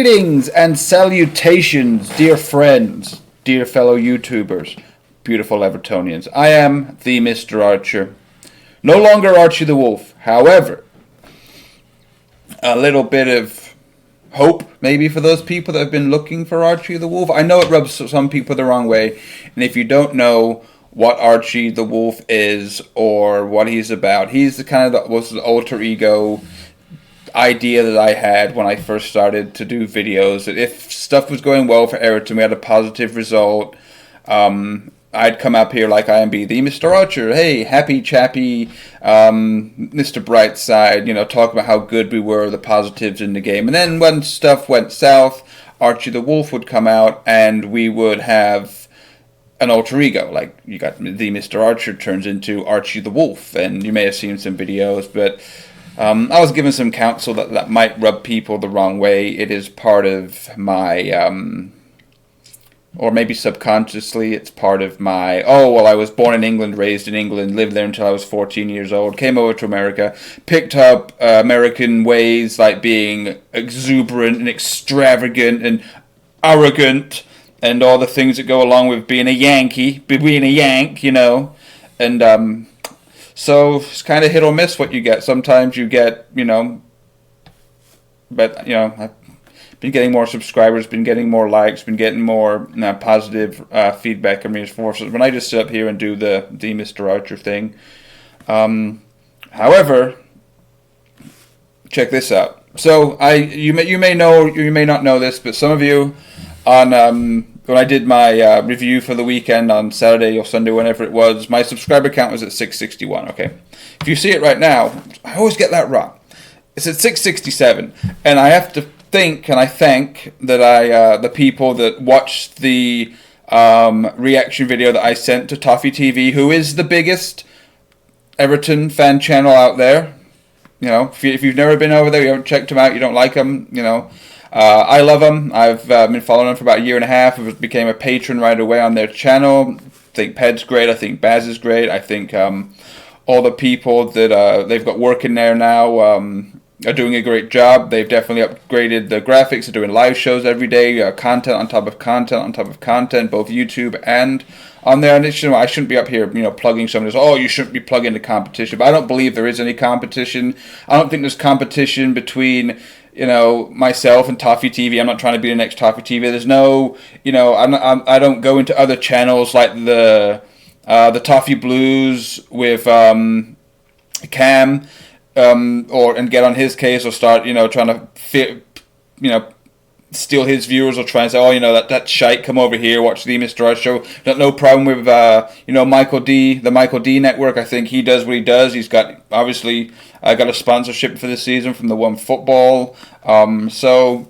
Greetings and salutations, dear friends, dear fellow YouTubers, beautiful Evertonians. I am the Mr. Archer. No longer Archie the Wolf. However, a little bit of hope maybe for those people that have been looking for Archie the Wolf. I know it rubs some people the wrong way, and if you don't know what Archie the Wolf is or what he's about, he's the kind of was the alter ego idea that I had when I first started to do videos, that if stuff was going well for Everton, we had a positive result, I'd come up here like I am, be the Mr. Archer, hey, happy chappy, Mr. Brightside, you know, talk about how good we were, the positives in the game. And then when stuff went south, Archie the Wolf would come out and we would have an alter ego, like you got the Mr. Archer turns into Archie the Wolf, and you may have seen some videos, but I was given some counsel that might rub people the wrong way. It is part of my, or maybe subconsciously, it's part of my, oh, well, I was born in England, raised in England, lived there until I was 14 years old, came over to America, picked up American ways, like being exuberant and extravagant and arrogant, and all the things that go along with being a Yankee, being a Yank, you know, and so it's kind of hit or miss what you get. Sometimes you get, you know, but, you know, I've been getting more subscribers, been getting more likes, been getting more positive feedback and reinforcements when I just sit up here and do the Mr. Archer thing. However, check this out. So you may know, you may not know this, but some of you on when I did my review for the weekend on Saturday or Sunday, whenever it was, my subscriber count was at 661, okay? If you see it right now, I always get that wrong. It's at 667, and I have to think, and I thank that the people that watched the reaction video that I sent to Toffee TV, who is the biggest Everton fan channel out there. You know, if you've never been over there, you haven't checked them out, you don't like them, you know, I love them. I've been following them for about a year and a half. I became a patron right away on their channel. I think Ped's great. I think Baz is great. I think all the people that they've got working there now are doing a great job. They've definitely upgraded the graphics. They're doing live shows every day, content on top of content on top of content, both YouTube and on there. And it's, you know, I shouldn't be up here, you know, plugging somebody's, oh, you shouldn't be plugging the competition. But I don't believe there is any competition. I don't think there's competition between, you know, myself and Toffee TV. I'm not trying to be the next Toffee TV. There's no, you know, I don't go into other channels like the Toffee Blues with Cam, and get on his case or start, you know, trying to fit, you know, steal his viewers or try and say, oh, you know, that shite, come over here, watch the Mr. Archer show. Got no problem with, you know, Michael D, the Michael D Network. I think he does what he does. He's got, obviously, got a sponsorship for this season from the One Football. So,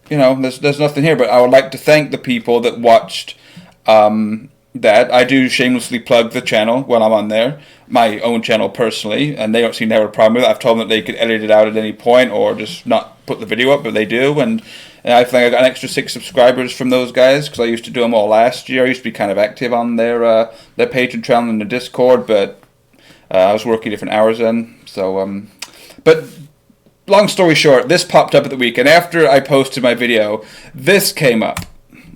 you know, there's nothing here, but I would like to thank the people that watched that. I do shamelessly plug the channel when I'm on there, my own channel personally, and they don't seem to have a problem with it. I've told them that they could edit it out at any point or just not put the video up, but they do, and I think I got an extra 6 subscribers from those guys because I used to do them all last year. I used to be kind of active on their Patreon channel and the Discord, but I was working different hours then. So, but long story short, this popped up at the weekend. After I posted my video, this came up.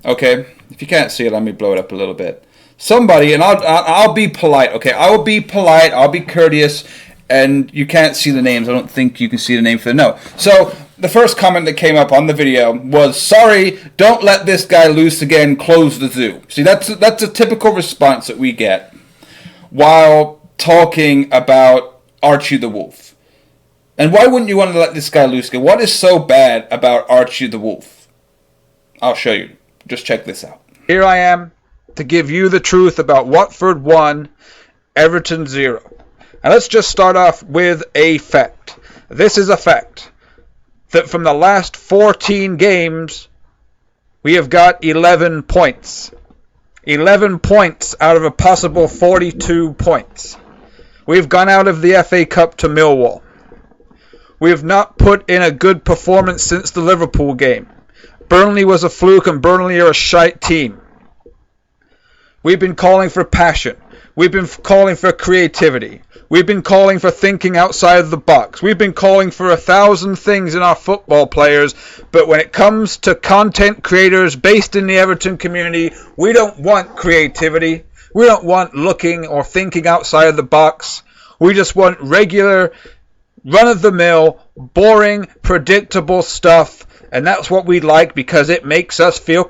Okay, if you can't see it, let me blow it up a little bit. Somebody, and I'll be polite. Okay, I will be polite. I'll be courteous, and you can't see the names. I don't think you can see the name for the no. So the first comment that came up on the video was, sorry, don't let this guy loose again, close the zoo. See, that's a typical response that we get while talking about Archie the Wolf. And why wouldn't you want to let this guy loose again? What is so bad about Archie the Wolf? I'll show you. Just check this out. Here I am to give you the truth about Watford 1, Everton 0. And let's just start off with a fact. This is a fact. That from the last 14 games, we have got 11 points. 11 points out of a possible 42 points. We've gone out of the FA Cup to Millwall. We have not put in a good performance since the Liverpool game. Burnley was a fluke and Burnley are a shite team. We've been calling for passion. We've been calling for creativity. We've been calling for thinking outside of the box. We've been calling for 1,000 things in our football players, but when it comes to content creators based in the Everton community, we don't want creativity. We don't want looking or thinking outside of the box. We just want regular, run-of-the-mill, boring, predictable stuff, and that's what we like because it makes us feel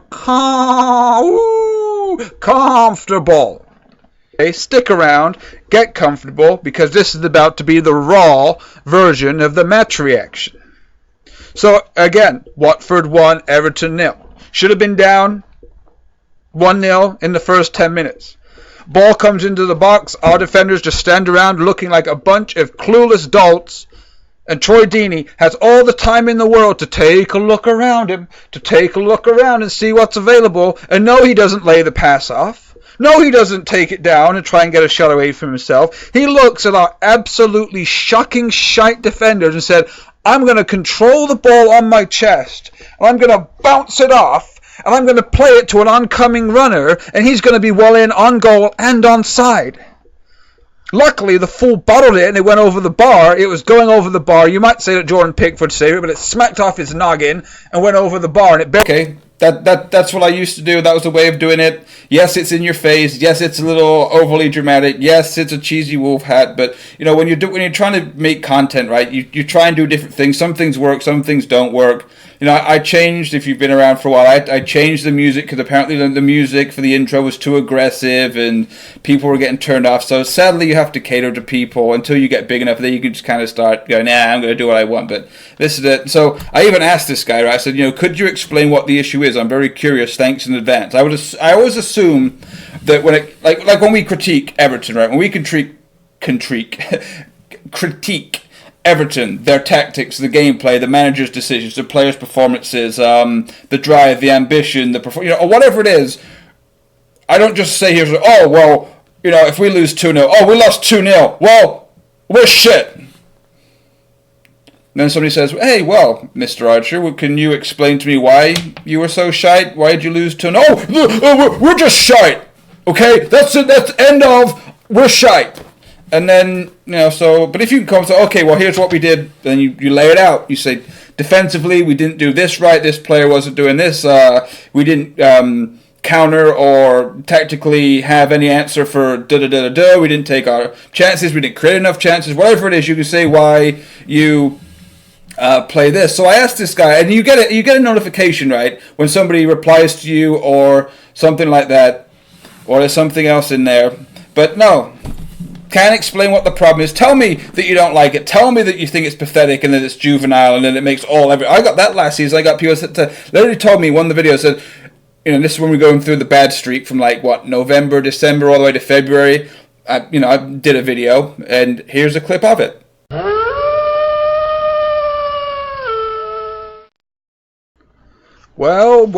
comfortable. Okay, stick around, get comfortable, because this is about to be the raw version of the match reaction. So, again, Watford 1, Everton 0. Should have been down 1-0 in the first 10 minutes. Ball comes into the box, our defenders just stand around looking like a bunch of clueless dolts, and Troy Deeney has all the time in the world to take a look around him, to take a look around and see what's available, and no, he doesn't lay the pass off. No, he doesn't take it down and try and get a shot away from himself. He looks at our absolutely shocking shite defenders and said, I'm going to control the ball on my chest, and I'm going to bounce it off, and I'm going to play it to an oncoming runner, and he's going to be well in on goal and onside. Luckily, the fool bottled it, and it went over the bar. It was going over the bar. You might say that Jordan Pickford saved it, but it smacked off his noggin and went over the bar, and it Okay, that's what I used to do. That was the way of doing it. Yes, it's in your face. Yes, it's a little overly dramatic. Yes, it's a cheesy wolf hat. But you know, when you're trying to make content, right? You try and do different things. Some things work. Some things don't work. You know, I changed. If you've been around for a while, I changed the music because apparently the music for the intro was too aggressive and people were getting turned off. So sadly, you have to cater to people until you get big enough. Then you can just kind of start going, I'm going to do what I want. But this is it. So I even asked this guy, right? I said, could you explain what the issue is? I'm very curious. Thanks in advance. I always assume that when it like when we critique Everton, right? When we critique Everton, their tactics, the gameplay, the manager's decisions, the players' performances, the drive, the ambition, or whatever it is. I don't just say here, if we lose 2-0, we lost 2-0. Well, we're shit. And then somebody says, hey, well, Mr. Archer, can you explain to me why you were so shite? Why did you lose 2-0? We're just shite. Okay, that's end of. We're shite. And then, but if you can come and say, okay, well, here's what we did, then you lay it out. You say, defensively, we didn't do this right, this player wasn't doing this, we didn't counter or tactically have any answer for da-da-da-da-da, we didn't take our chances, we didn't create enough chances, whatever it is, you can say why you play this. So I asked this guy, and you get a notification, right, when somebody replies to you or something like that, or there's something else in there, but no. Can't explain what the problem is. Tell me that you don't like it. Tell me that you think it's pathetic and that it's juvenile and that it makes I got that last season. I got people that literally told me, one of the videos said, this is when we're going through the bad streak from November, December, all the way to February. I did a video and here's a clip of it. Well,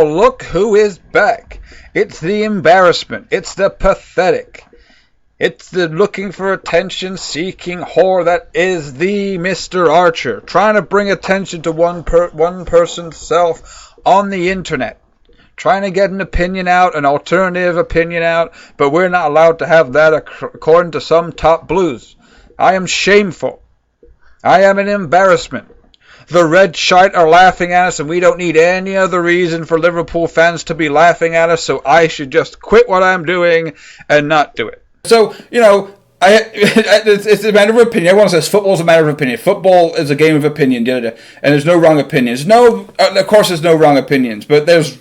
look who is back. It's the embarrassment. It's the pathetic. It's the looking for attention-seeking whore that is the Mr. Archer, trying to bring attention to one person's self on the internet, trying to get an opinion out, an alternative opinion out, but we're not allowed to have that according to some top blues. I am shameful. I am an embarrassment. The red shite are laughing at us, and we don't need any other reason for Liverpool fans to be laughing at us, so I should just quit what I'm doing and not do it. So, it's a matter of opinion. Everyone says football's a matter of opinion. Football is a game of opinion, and there's no wrong opinions. Of course there's no wrong opinions, but there's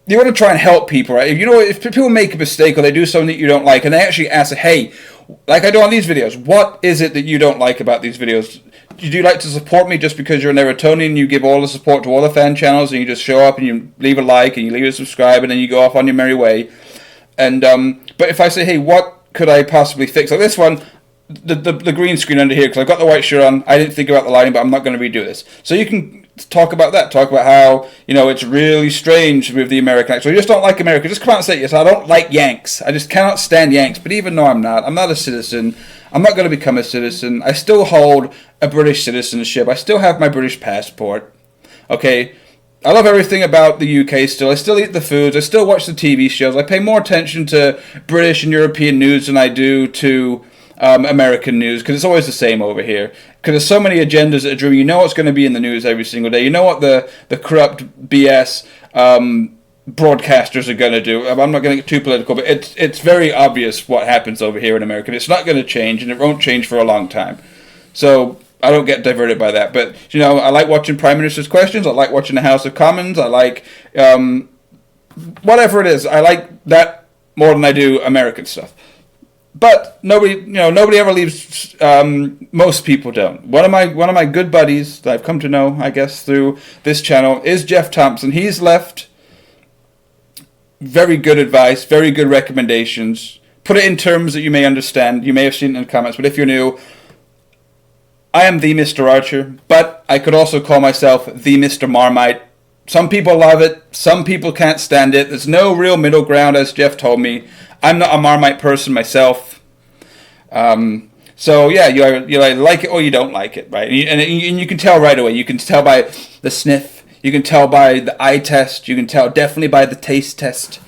you want to try and help people, right? If people make a mistake or they do something that you don't like, and they actually ask, hey, like I do on these videos, what is it that you don't like about these videos? Do you like to support me just because you're an Evertonian and you give all the support to all the fan channels and you just show up and you leave a like and you leave a subscribe and then you go off on your merry way? And but if I say, hey, what could I possibly fix? Like this one, the green screen under here, because I've got the white shirt on, I didn't think about the lighting, but I'm not going to redo this. So you can talk about that. Talk about how, it's really strange with the American accent. So you just don't like America. Just come out and say, yes, I don't like Yanks. I just cannot stand Yanks. But even though I'm not a citizen. I'm not going to become a citizen. I still hold a British citizenship. I still have my British passport. Okay? I love everything about the UK still. I still eat the foods. I still watch the TV shows. I pay more attention to British and European news than I do to American news, because it's always the same over here. Because there's so many agendas that are driven. You know what's going to be in the news every single day. You know what the corrupt BS broadcasters are going to do. I'm not going to get too political, but it's very obvious what happens over here in America. It's not going to change, and it won't change for a long time. So I don't get diverted by that. But, I like watching Prime Minister's questions. I like watching the House of Commons. I like whatever it is. I like that more than I do American stuff. But nobody ever leaves. Most people don't. One of my good buddies that I've come to know, I guess, through this channel is Jeff Thompson. He's left very good advice, very good recommendations. Put it in terms that you may understand. You may have seen it in the comments, but if you're new, I am the Mr. Archer, but I could also call myself the Mr. Marmite. Some people love it. Some people can't stand it. There's no real middle ground, as Jeff told me. I'm not a Marmite person myself. So, yeah, you either like it or you don't like it, right? And you can tell right away. You can tell by the sniff. You can tell by the eye test. You can tell definitely by the taste test.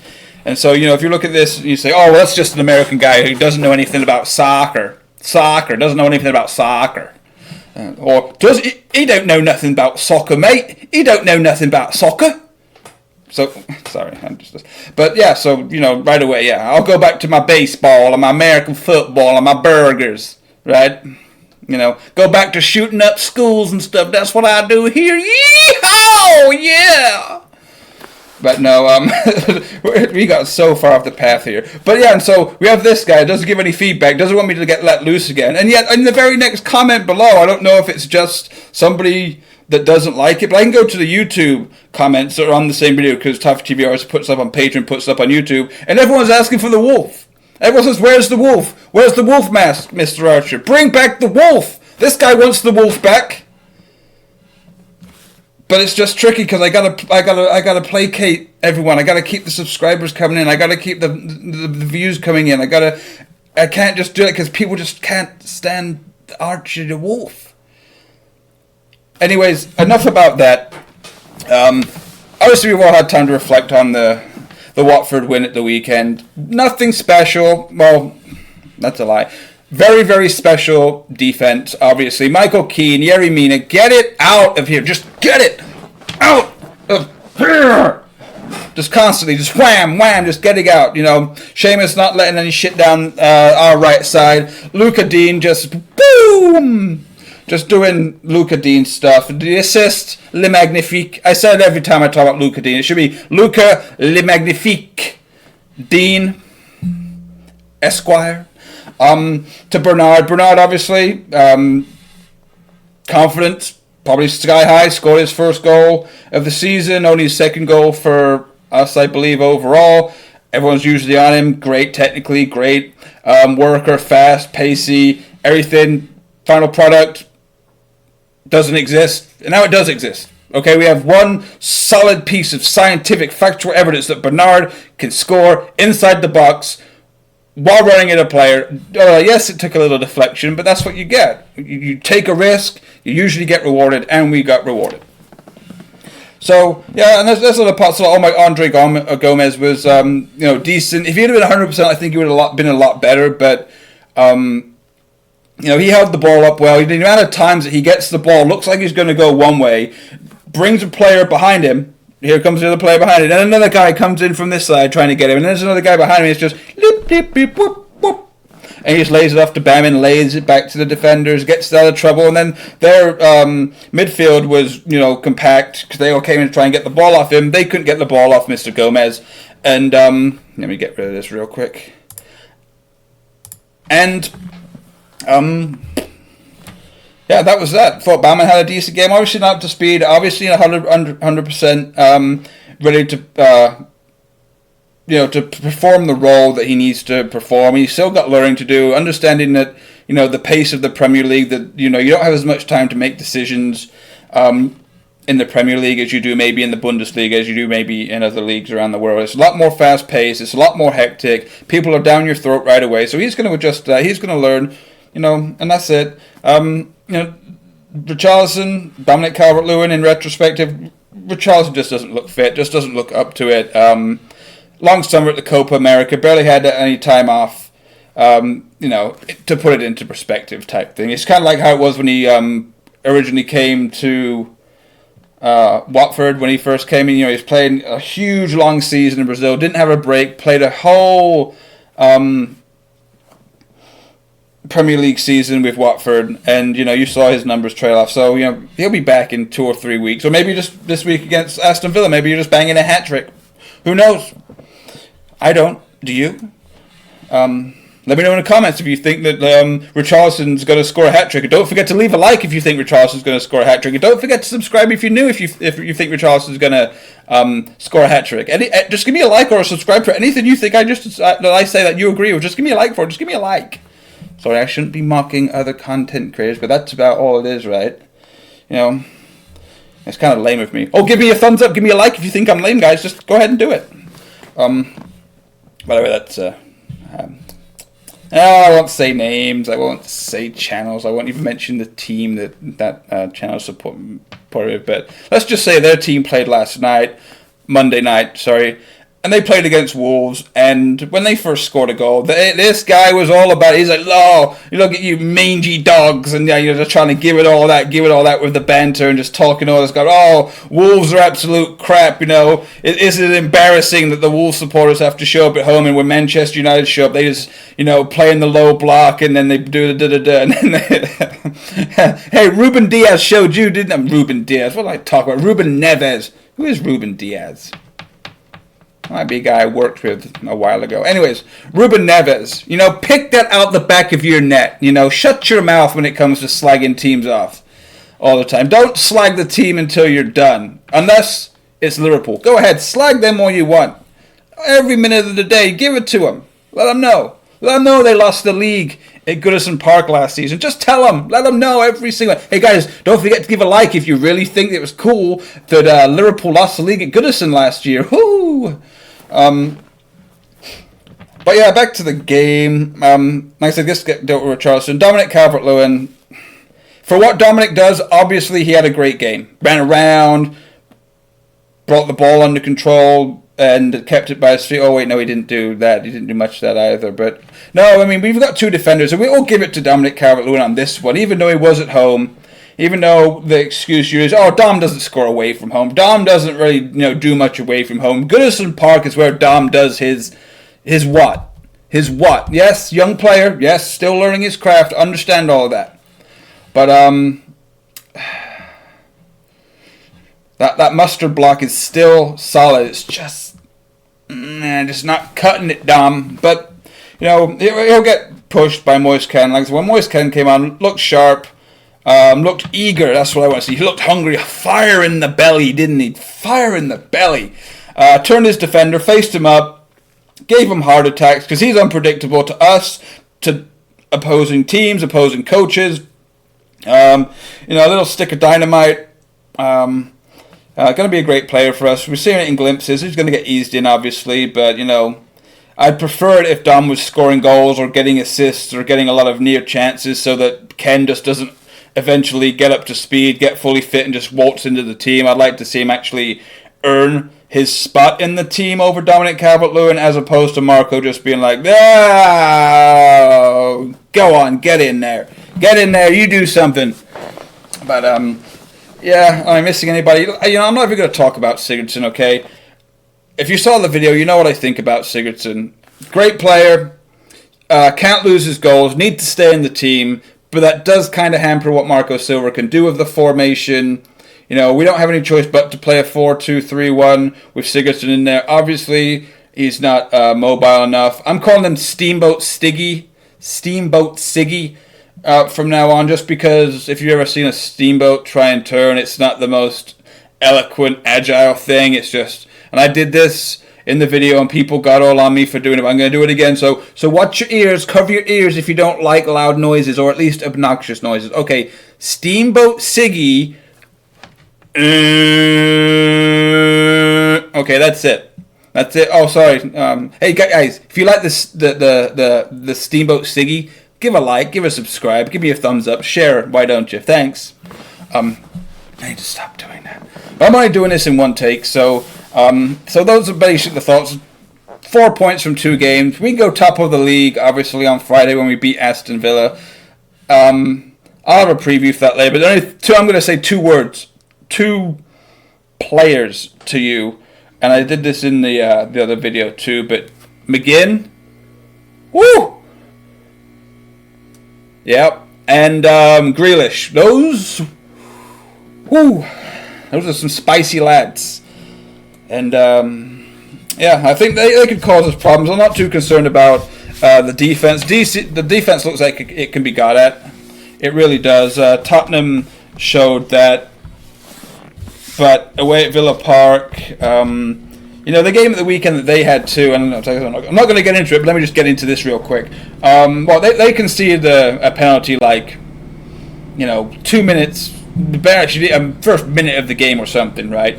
And so, if you look at this and you say, oh, well, that's just an American guy who doesn't know anything about soccer. Doesn't know anything about soccer. Or does he don't know nothing about soccer, mate. He don't know nothing about soccer. So, sorry, but yeah, so, right away, yeah, I'll go back to my baseball and my American football and my burgers, right? Go back to shooting up schools and stuff. That's what I do here. Yee-haw! Yeah! But no, we got so far off the path here. But yeah, and so we have this guy, doesn't give any feedback, doesn't want me to get let loose again. And yet, in the very next comment below, I don't know if it's just somebody that doesn't like it, but I can go to the YouTube comments that are on the same video, because Tough TV always puts up on Patreon, puts up on YouTube, and everyone's asking for the wolf. Everyone says, where's the wolf? Where's the wolf mask, Mr. Archer? Bring back the wolf! This guy wants the wolf back. But it's just tricky, because I gotta placate everyone. I gotta keep the subscribers coming in. I gotta keep the views coming in. I can't just do it, because people just can't stand Archer the wolf. Anyways, enough about that. Obviously, we've all had time to reflect on the Watford win at the weekend. Nothing special. Well, that's a lie. Very, very special defense, obviously. Michael Keane, Yerry Mina, get it out of here. Just get it out of here. Just constantly, just wham, wham, just getting out. Seamus not letting any shit down our right side. Luca Dean just boom. Just doing Luca Dean stuff. The assist, Le Magnifique. I said it every time I talk about Luca Dean. It should be Luca Le Magnifique Dean Esquire. To Bernard. Bernard, obviously, confidence, probably sky high. Scored his first goal of the season. Only his second goal for us, I believe, overall. Everyone's usually on him. Great technically, great worker, fast, pacey, everything. Final product doesn't exist, and now it does exist. Okay, we have one solid piece of scientific, factual evidence that Bernard can score inside the box while running at a player. Yes, it took a little deflection, but that's what you get. You take a risk, you usually get rewarded, and we got rewarded. So, yeah, and there's other parts. Like Andre Gomez was, decent. If he had been 100%, I think he would have been a lot better, but he held the ball up well. The amount of times that he gets the ball, looks like he's going to go one way, brings a player behind him. Here comes the other player behind him. And another guy comes in from this side trying to get him. And there's another guy behind him. It's just, lip, lip, lip, whoop, whoop. And he just lays it off to Bam and lays it back to the defenders, gets out of trouble. And then their midfield was, compact, because they all came in to try and get the ball off him. They couldn't get the ball off Mr. Gomez. And let me get rid of this real quick. And yeah, that was that. Thought Bauman had a decent game. Obviously not up to speed. Obviously 100% ready to to perform the role that he needs to perform. He's still got learning to do. Understanding that the pace of the Premier League, that you don't have as much time to make decisions in the Premier League as you do maybe in the Bundesliga, as you do maybe in other leagues around the world. It's a lot more fast paced. It's a lot more hectic. People are down your throat right away. So he's going to adjust. He's going to learn. And that's it. Richarlison, Dominic Calvert-Lewin, in retrospective, Richarlison just doesn't look fit, just doesn't look up to it. Long summer at the Copa America, barely had any time off. To put it into perspective type thing. It's kind of like how it was when he originally came to Watford, when he first came in. He's playing a huge long season in Brazil, didn't have a break, played a whole Premier League season with Watford, and you saw his numbers trail off. So he'll be back in 2 or 3 weeks, or maybe just this week against Aston Villa. Maybe you're just banging a hat trick. Who knows? I don't. Do you? Let me know in the comments if you think that Richarlison's going to score a hat trick. And don't forget to leave a like if you think Richarlison's going to score a hat trick. And don't forget to subscribe if you're new. If you think Richarlison's going to score a hat trick. Just give me a like or a subscribe for anything you think that I say that you agree with. Just give me a like for it. Just give me a like. Sorry, I shouldn't be mocking other content creators, but that's about all it is, right? It's kind of lame of me. Oh, give me a thumbs up. Give me a like if you think I'm lame, guys. Just go ahead and do it. By the way, that's I won't say names. I won't say channels. I won't even mention the team that channel supported. But let's just say their team played Monday night. Sorry, and they played against Wolves. And when they first scored a goal, this guy was all about it. He's like, "Oh, you look at you mangy dogs," and you're just trying to give it all that with the banter and just talking all this. Oh, Wolves are absolute crap. Is it embarrassing that the Wolves supporters have to show up at home, and when Manchester United show up, they just play in the low block, and then they do the da-da-da, and then hey, Ruben Diaz showed you, didn't he? Ruben Diaz. What did I talk about? Ruben Neves. Who is Ruben Diaz? Might be a guy I worked with a while ago. Anyways, Ruben Neves, pick that out the back of your net. Shut your mouth when it comes to slagging teams off all the time. Don't slag the team until you're done. Unless it's Liverpool. Go ahead, slag them all you want. Every minute of the day, give it to them. Let them know. Let them know they lost the league at Goodison Park last season. Just tell them. Let them know every single... Hey, guys, don't forget to give a like if you really think it was cool that Liverpool lost the league at Goodison last year. Woo! But yeah, back to the game. Like I said, this dealt with Richarlison. Dominic Calvert-Lewin, for what Dominic does, obviously he had a great game. Ran around, brought the ball under control, and kept it by his feet. Oh wait, no, he didn't do that. He didn't do much of that either. But no, I mean, we've got two defenders, and we all give it to Dominic Calvert-Lewin on this one, even though he was at home. Even though the excuse is, Dom doesn't score away from home. Dom doesn't really, do much away from home. Goodison Park is where Dom does his what? His what? Yes, young player. Yes, still learning his craft. Understand all of that. But that mustard block is still solid. It's just not cutting it, Dom. But he'll get pushed by Moise Kean. Like when Moise Kean came on, looked sharp. Looked eager, that's what I want to see. He looked hungry, fire in the belly, didn't he? Fire in the belly. Turned his defender, faced him up, gave him heart attacks, because he's unpredictable to us, to opposing teams, opposing coaches. A little stick of dynamite. Going to be a great player for us. We're seeing it in glimpses. He's going to get eased in, obviously, but, I'd prefer it if Dom was scoring goals or getting assists or getting a lot of near chances so that Ken just doesn't eventually get up to speed, get fully fit, and just waltz into the team. I'd like to see him actually earn his spot in the team over Dominic Calvert-Lewin, as opposed to Marco just being like, go on, get in there, you do something. But am I missing anybody? I'm not even going to talk about Sigurdsson, okay? If you saw the video, you know what I think about Sigurdsson. Great player, can't lose his goals, need to stay in the team, but that does kind of hamper what Marco Silva can do with the formation. We don't have any choice but to play a 4-2-3-1 with Sigurdsson in there. Obviously, he's not mobile enough. I'm calling him Steamboat Siggy from now on, just because if you've ever seen a steamboat try and turn, it's not the most eloquent, agile thing. It's just... And I did this in the video, and people got all on me for doing it. I'm going to do it again. So watch your ears. Cover your ears if you don't like loud noises, or at least obnoxious noises. Okay, Steamboat Siggy. Okay, that's it. That's it. Oh, sorry. Hey guys, if you like this, the Steamboat Siggy, give a like, give a subscribe, give me a thumbs up, share it. Why don't you? Thanks. I need to stop doing that. But I'm only doing this in one take, so those are basically the thoughts. 4 points from 2 games. We can go top of the league, obviously, on Friday when we beat Aston Villa. I'll have a preview for that later, but I'm going to say 2 words. 2 players to you. And I did this in the other video too, but McGinn. Woo! Yep. And Grealish. Those are some spicy lads. And I think they could cause us problems. I'm not too concerned about the defense. The defense looks like it can be got at. It really does. Tottenham showed that. But away at Villa Park, the game at the weekend that they had too, and I'm not going to get into it, but let me just get into this real quick. They conceded a penalty 2 minutes, actually first minute of the game or something, right?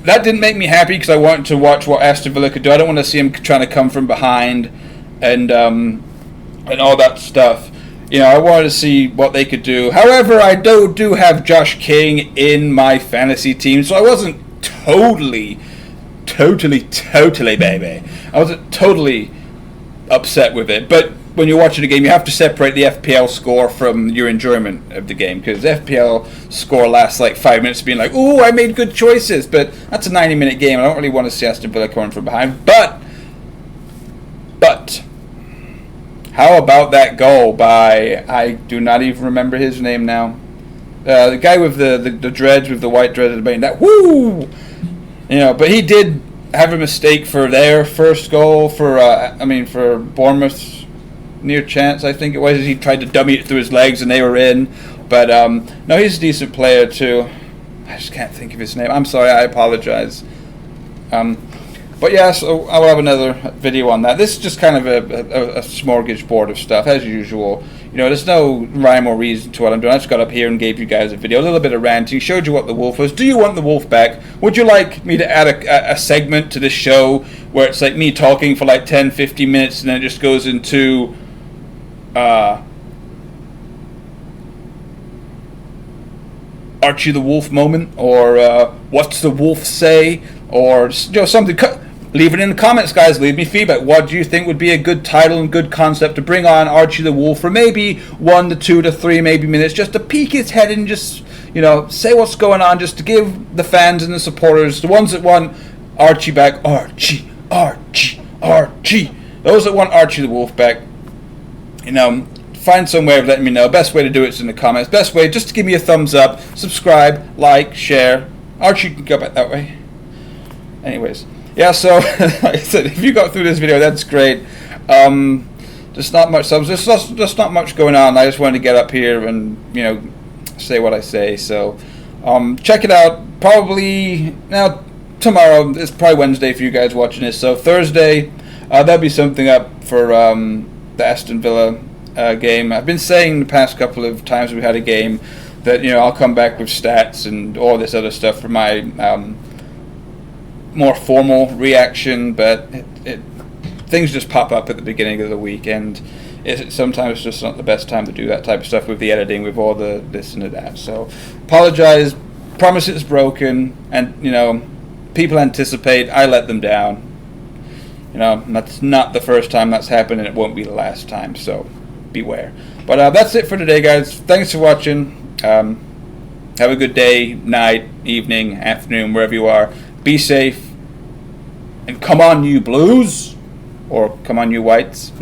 That didn't make me happy because I wanted to watch what Aston Villa could do. I don't want to see them trying to come from behind and all that stuff. I wanted to see what they could do. However, I do have Josh King in my fantasy team, so I wasn't totally, baby. I wasn't totally upset with it. But when you're watching a game, you have to separate the FPL score from your enjoyment of the game, because the FPL score lasts 5 minutes being like, ooh, I made good choices. But that's a 90-minute game. I don't really want to see Aston Villa coming from behind. But how about that goal by, I do not even remember his name now, the guy with the dreads, with the white dreads at the bane. That, woo! But he did have a mistake for their first goal for Bournemouth's near chance, I think it was. He tried to dummy it through his legs and they were in. But no, he's a decent player too. I just can't think of his name. I'm sorry, I apologize. But yeah, so I will have another video on that. This is just kind of a smorgasbord of stuff, as usual. There's no rhyme or reason to what I'm doing. I just got up here and gave you guys a video, a little bit of ranting, showed you what the wolf was. Do you want the wolf back? Would you like me to add a segment to this show where it's like me talking for 10, 15 minutes and then it just goes into Archie the Wolf moment, or what's the wolf say, or something. Leave it in the comments, guys. Leave me feedback. What do you think would be a good title and good concept to bring on Archie the Wolf for maybe 1 to 2 to 3 maybe minutes, just to peek his head and just say what's going on, just to give the fans and the supporters, the ones that want Archie back, Archie. Those that want Archie the Wolf back, find some way of letting me know. Best way to do it is in the comments. Best way, just to give me a thumbs up, subscribe, like, share. Archie can go back that way. Anyways, yeah, so like I said, if you got through this video, that's great. Just not much subs, just not much going on. I just wanted to get up here and say what I say. So check it out. Probably now tomorrow. It's probably Wednesday for you guys watching this. So Thursday, there'll be something up for the Aston Villa game. I've been saying the past couple of times we had a game that I'll come back with stats and all this other stuff for my more formal reaction, but things just pop up at the beginning of the week, and sometimes it's just not the best time to do that type of stuff with the editing, with all the this and the that. So apologize, promise it's broken, and people anticipate, I let them down. That's not the first time that's happened, and it won't be the last time, so beware. But that's it for today, guys. Thanks for watching. Have a good day, night, evening, afternoon, wherever you are. Be safe, and come on, you Blues, or come on, you Whites.